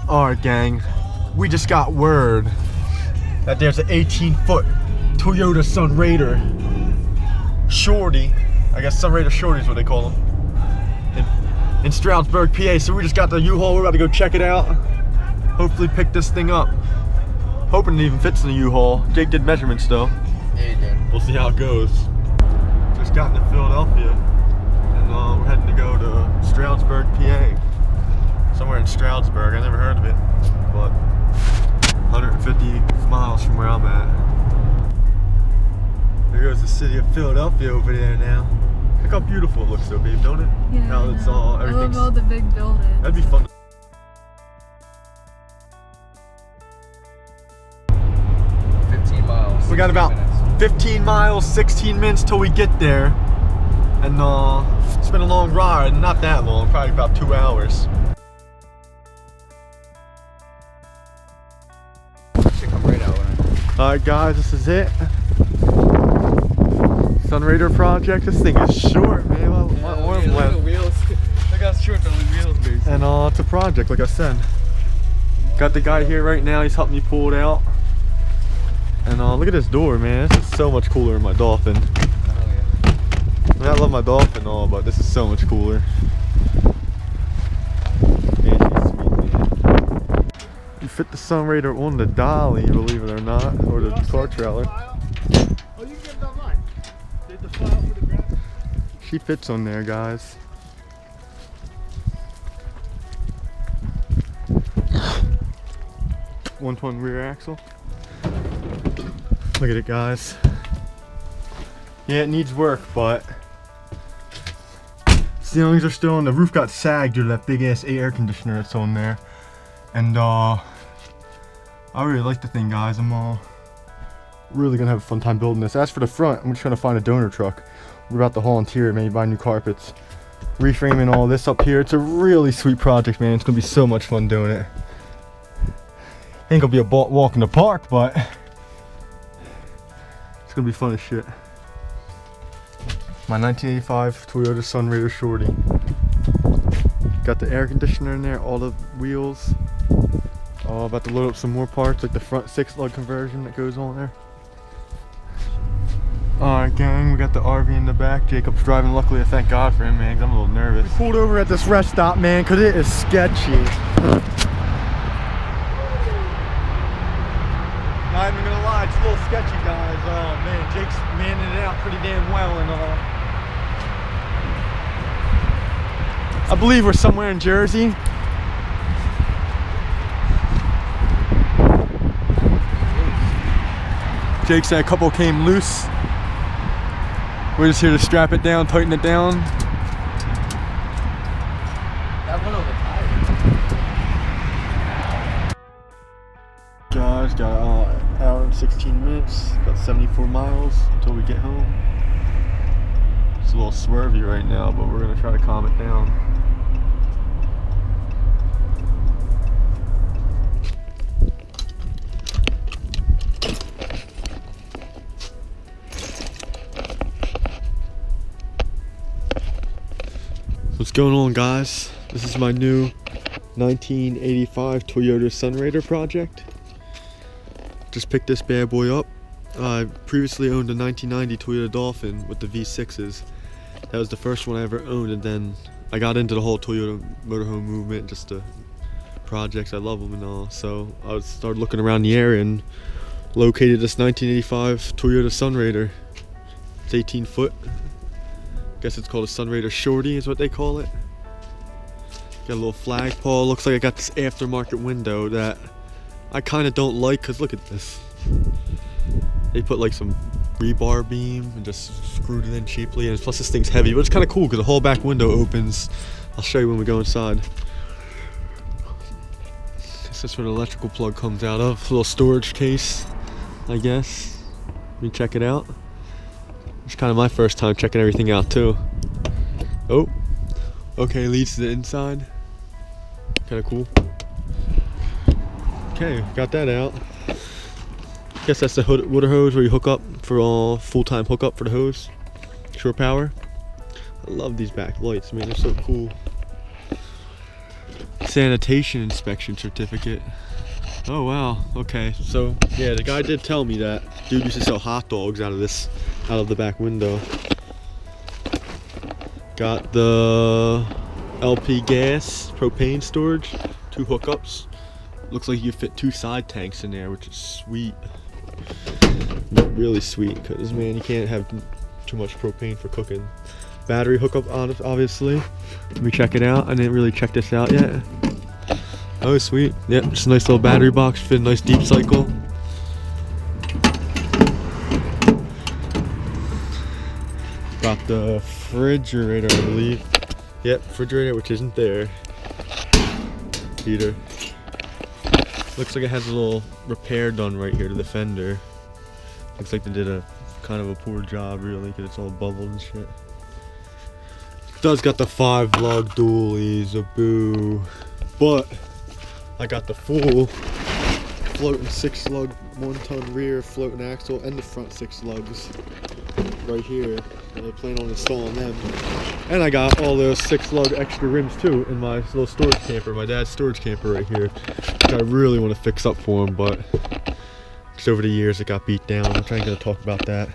Alright gang, we just got word that there's an 18-foot Toyota Sunrader Shorty. I guess Sunrader Shorty is what they call them. In Stroudsburg, PA. So we just got the U-Haul, we're about to go check it out. Hopefully pick this thing up. Hoping it even fits in the U-Haul. Jake did measurements though. Yeah, he did. We'll see how it goes. Just got into Philadelphia. And we're heading to go to Stroudsburg, PA. Somewhere in Stroudsburg, I never heard of it, but 150 miles from where I'm at. There goes the city of Philadelphia over there now. Look how beautiful it looks though, babe, don't it? Yeah, how it's all, everything's... I love all the big buildings. That'd be fun. We got about 15 miles, 16 minutes till we get there. And it's been a long ride, not that long, probably about 2 hours. Should come right out. Alright guys, this is it. Sunrader project. This thing is short, man. Look at the wheels. Look how short the wheels are. And it's a project, like I said. Got the guy here right now, he's helping me pull it out. And look at this door, man. This is so much cooler than my Dolphin. Oh yeah. I mean, I love my Dolphin and all, but this is so much cooler. Man, she's sweet, man. You fit the Sunrader on the dolly, believe it or not, or the car trailer. Oh, you can get it online. Did the file for the graphic? She fits on there, guys. One-ton rear axle. Look at it, guys. Yeah, it needs work, but ceilings are still on. The roof got sagged due to that big ass air conditioner that's on there. And I really like the thing, guys. I'm really gonna have a fun time building this. As for the front, I'm just trying to find a donor truck. We're about to haul interior, maybe buy new carpets, reframing all this up here. It's a really sweet project, man. It's gonna be so much fun doing it. Ain't gonna be a walk in the park, but it's gonna be fun as shit. My 1985 Toyota Sunrader Shorty. Got the air conditioner in there, all the wheels. About to load up some more parts, like the front 6-lug conversion that goes on there. Alright gang, we got the RV in the back. Jacob's driving, luckily I thank God for him, man, 'cause I'm a little nervous. We pulled over at this rest stop, man, 'cause it is sketchy. Not even gonna lie, it's a little sketchy, guys. Oh man, Jake's manning it out pretty damn well, and I believe we're somewhere in Jersey. Jake said a couple came loose. We're just here to strap it down, tighten it down. That went over tire. Guys, got an hour and 16 minutes, about 74 miles until we get home. It's a little swervy right now, but we're gonna try to calm it down. What's going on, guys? This is my new 1985 Toyota Sunrader project. Just picked this bad boy up. I previously owned a 1990 Toyota Dolphin with the V6s. That was the first one I ever owned, and then I got into the whole Toyota motorhome movement, just the projects. I love them and all. So I started looking around the area and located this 1985 Toyota Sunrader. It's 18 foot. Guess it's called a Sunrader Shorty is what they call it. Got a little flagpole. Looks like I got this aftermarket window that I kind of don't like, because look at this. They put like some rebar beam and just screwed it in cheaply, and plus this thing's heavy, but it's kind of cool because the whole back window opens. I'll show you when we go inside. This is where the electrical plug comes out of. A little storage case, I guess. Let me check it out. It's kind of my first time checking everything out too. Oh, okay, leads to the inside. Kind of cool. Okay, got that out. Guess that's the water hose where you hook up for all full-time hookup for the hose. Shore power. I love these back lights, man. They're so cool. sanitation inspection certificate. Oh wow, okay. So yeah, the guy did tell me that dude used to sell hot dogs out of the back window. Got the LP gas propane storage, 2 hookups. Looks like you fit 2 side tanks in there, which is sweet. Really sweet, because man, you can't have too much propane for cooking. Battery hookup, obviously. Let me check it out. I didn't really check this out yet. Oh, sweet. Yep, just a nice little battery box, fit a nice deep cycle. Got the refrigerator, I believe. Yep, refrigerator, which isn't there. Heater. Looks like it has a little repair done right here to the fender. Looks like they did a kind of a poor job, really, because it's all bubbled and shit. Does got the 5 lug dualies, a boo. But I got the full floating 6 lug 1-ton rear floating axle and the front 6 lugs right here. And I plan on installing them. And I got all those 6 lug extra rims too in my little storage camper, my dad's storage camper right here, which I really want to fix up for him, but just over the years it got beat down. I'm trying to talk about that.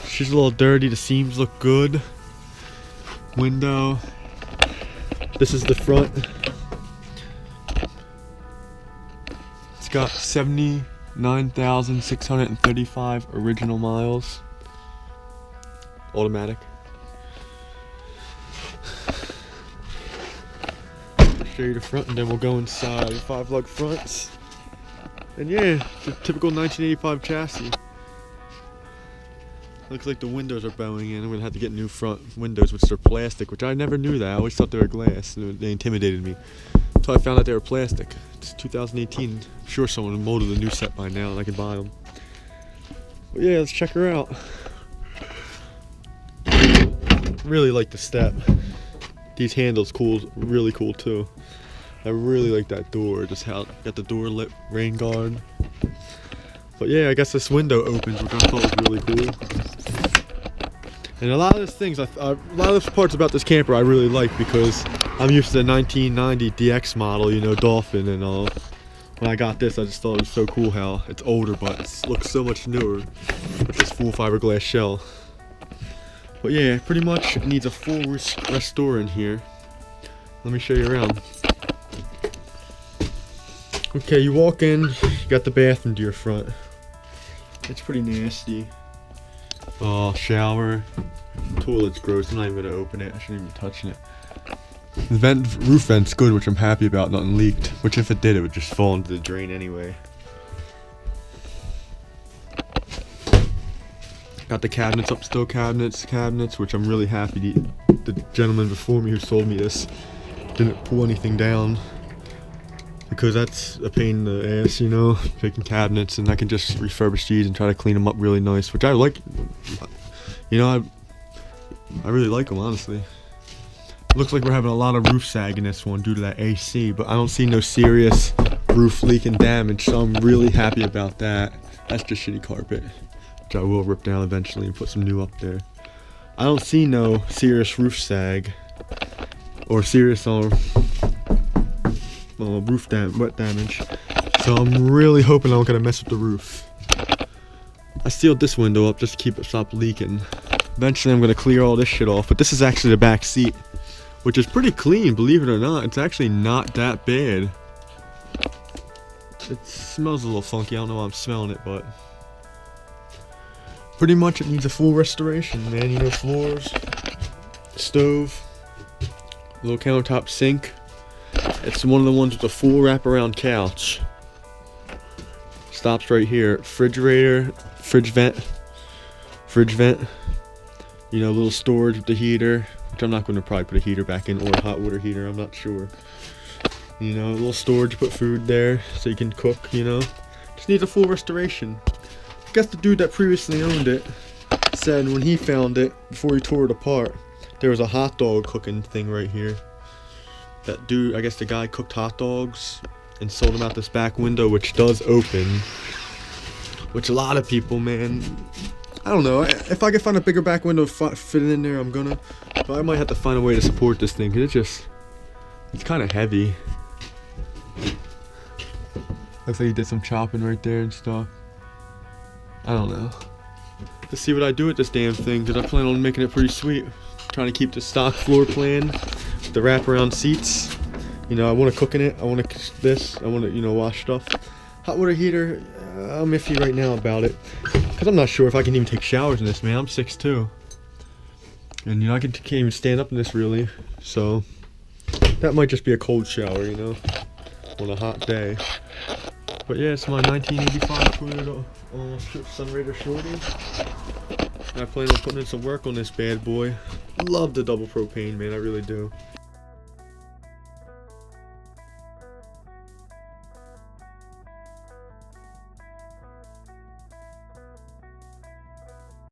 She's a little dirty, the seams look good. Window. This is the front. It's got 79,635 original miles. Automatic. Show you the front and then we'll go inside. 5 lug fronts. And yeah, it's a typical 1985 chassis. Looks like the windows are bowing in. I'm gonna have to get new front windows, which are plastic, which I never knew that. I always thought they were glass. They intimidated me until I found out they were plastic. It's 2018. I'm sure someone molded a new set by now and I can buy them. But yeah, let's check her out. Really like the step. These handles really cool too. I really like that door. Just how got the door lit, rain guard. But yeah, I guess this window opens, which I thought was really cool. And a lot of these things, a lot of the parts about this camper I really like because I'm used to the 1990 DX model, you know, Dolphin and all. When I got this, I just thought it was so cool how it's older, but it looks so much newer with this full fiberglass shell. But yeah, pretty much it needs a full restore in here. Let me show you around. Okay, you walk in, you got the bathroom to your front. It's pretty nasty. Oh, shower. Toilet's gross. I'm not even gonna open it. I shouldn't even be touching it. The roof vent's good, which I'm happy about. Nothing leaked. Which if it did, it would just fall into the drain anyway. Got the cabinets up, still cabinets, which I'm really happy. The gentleman before me who sold me this didn't pull anything down. Because that's a pain in the ass, you know, picking cabinets, and I can just refurbish these and try to clean them up really nice, which I like. You know, I really like them, honestly. Looks like we're having a lot of roof sag in this one due to that AC, but I don't see no serious roof leak and damage, so I'm really happy about that. That's just shitty carpet, which I will rip down eventually and put some new up there. I don't see no serious roof sag or serious wet damage, so I'm really hoping I'm not gonna mess with the roof. I sealed this window up just to keep it stop leaking. Eventually I'm gonna clear all this shit off, but this is actually the back seat, which is pretty clean, believe it or not. It's actually not that bad. It smells a little funky, I don't know why I'm smelling it, but pretty much it needs a full restoration, man. You know, floors, stove, little countertop sink. It's one of the ones with a full wraparound couch. Stops right here. Refrigerator, fridge vent. You know, little storage with the heater, which I'm not going to probably put a heater back in, or a hot water heater, I'm not sure. You know, a little storage, put food there so you can cook, you know. Just needs a full restoration. I guess the dude that previously owned it said when he found it, before he tore it apart, there was a hot dog cooking thing right here. That dude, I guess the guy cooked hot dogs and sold them out this back window, which does open. Which a lot of people, man, I don't know. If I can find a bigger back window fit it in there, I'm gonna. But I might have to find a way to support this thing, because it just It's kind of heavy. Looks like he did some chopping right there and stuff. I don't know. Let's see what I do with this damn thing, because I plan on making it pretty sweet. Trying to keep the stock floor plan with the wraparound seats. You know, I want to cook in it. I want to this. I want to, you know, wash stuff. Hot water heater, I'm iffy right now about it, because I'm not sure if I can even take showers in this, man. I'm 6'2". And, you know, I can't even stand up in this, really. So, that might just be a cold shower, you know, on a hot day. But yeah, it's my 1985 Toyota Sunrader Shorty. And I plan on putting in some work on this bad boy. Love the double propane, man, I really do.